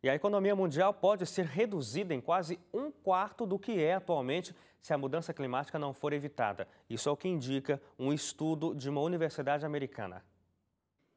E a economia mundial pode ser reduzida em quase um quarto do que é atualmente se a mudança climática não for evitada. Isso é o que indica um estudo de uma universidade americana.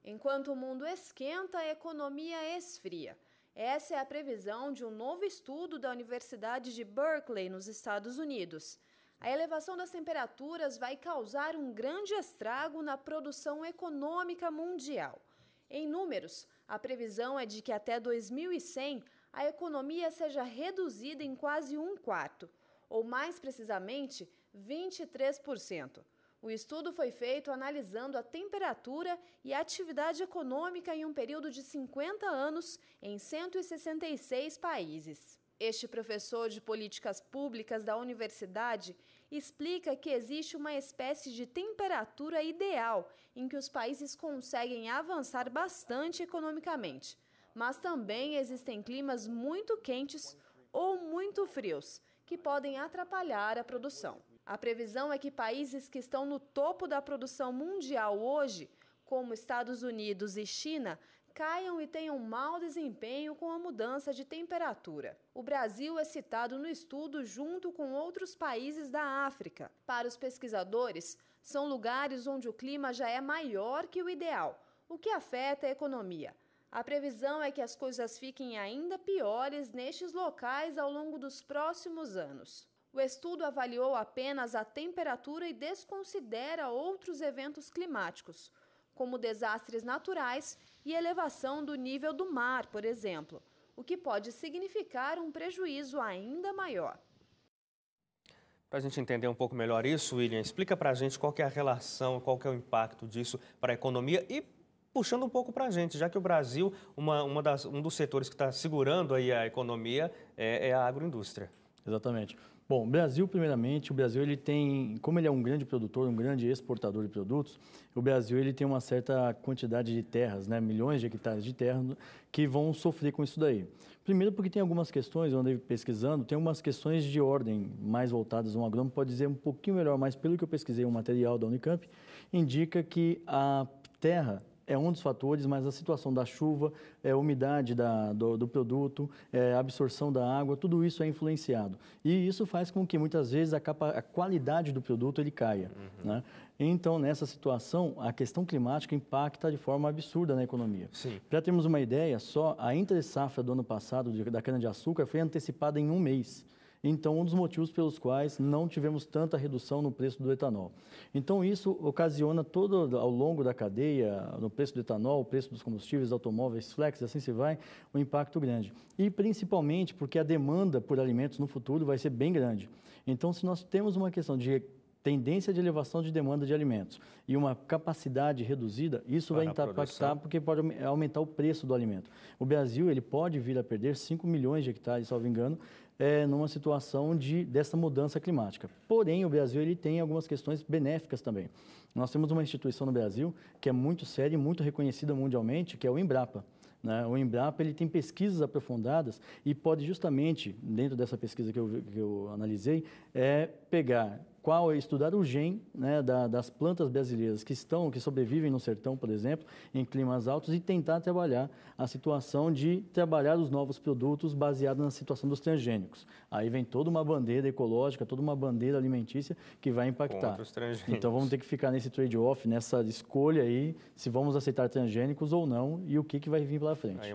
Enquanto o mundo esquenta, a economia esfria. Essa é a previsão de um novo estudo da Universidade de Berkeley, nos Estados Unidos. A elevação das temperaturas vai causar um grande estrago na produção econômica mundial. Em números, a previsão é de que até 2100 a economia seja reduzida em quase um quarto, ou mais precisamente, 23%. O estudo foi feito analisando a temperatura e a atividade econômica em um período de 50 anos em 166 países. Este professor de políticas públicas da universidade explica que existe uma espécie de temperatura ideal em que os países conseguem avançar bastante economicamente, mas também existem climas muito quentes ou muito frios que podem atrapalhar a produção. A previsão é que países que estão no topo da produção mundial hoje, como Estados Unidos e China, caiam e tenham mau desempenho com a mudança de temperatura. O Brasil é citado no estudo junto com outros países da África. Para os pesquisadores, são lugares onde o clima já é maior que o ideal, o que afeta a economia. A previsão é que as coisas fiquem ainda piores nestes locais ao longo dos próximos anos. O estudo avaliou apenas a temperatura e desconsidera outros eventos climáticos, como desastres naturais e elevação do nível do mar, por exemplo, o que pode significar um prejuízo ainda maior. Para a gente entender um pouco melhor isso, William, explica para a gente qual que é a relação, qual que é o impacto disso para a economia e puxando um pouco para a gente, já que o Brasil, um dos setores que está segurando aí a economia é a agroindústria. Exatamente. Bom, primeiramente, o Brasil ele tem, como ele é um grande produtor, um grande exportador de produtos, o Brasil ele tem uma certa quantidade de terras, né, milhões de hectares de terra que vão sofrer com isso daí. Primeiro porque tem algumas questões, eu andei pesquisando, tem algumas questões de ordem mais voltadas, um agrônomo pode dizer um pouquinho melhor, mas pelo que eu pesquisei, um material da Unicamp, indica que a terra é um dos fatores, mas a situação da chuva, a umidade do produto, a absorção da água, tudo isso é influenciado. E isso faz com que, muitas vezes, a qualidade do produto ele caia. Né? Então, nessa situação, a questão climática impacta de forma absurda na economia. Para termos uma ideia, só a entre-safra do ano passado da cana-de-açúcar foi antecipada em um mês. Então, um dos motivos pelos quais não tivemos tanta redução no preço do etanol. Então, isso ocasiona todo ao longo da cadeia, no preço do etanol, o preço dos combustíveis, automóveis, flex, assim se vai, um impacto grande. E principalmente porque a demanda por alimentos no futuro vai ser bem grande. Então, se nós temos uma questão de tendência de elevação de demanda de alimentos e uma capacidade reduzida, isso vai impactar porque pode aumentar o preço do alimento. O Brasil ele pode vir a perder 5 milhões de hectares, salvo engano, numa situação dessa mudança climática. Porém, o Brasil ele tem algumas questões benéficas também. Nós temos uma instituição no Brasil que é muito séria e muito reconhecida mundialmente, que é o Embrapa. O Embrapa ele tem pesquisas aprofundadas e pode justamente, dentro dessa pesquisa que eu analisei, pegar estudar o gene, né, das plantas brasileiras que sobrevivem no sertão, por exemplo, em climas altos e tentar trabalhar a situação de trabalhar os novos produtos baseados na situação dos transgênicos. Aí vem toda uma bandeira ecológica, toda uma bandeira alimentícia que vai impactar. Então vamos ter que ficar nesse trade-off, nessa escolha aí, se vamos aceitar transgênicos ou não e o que vai vir pela frente.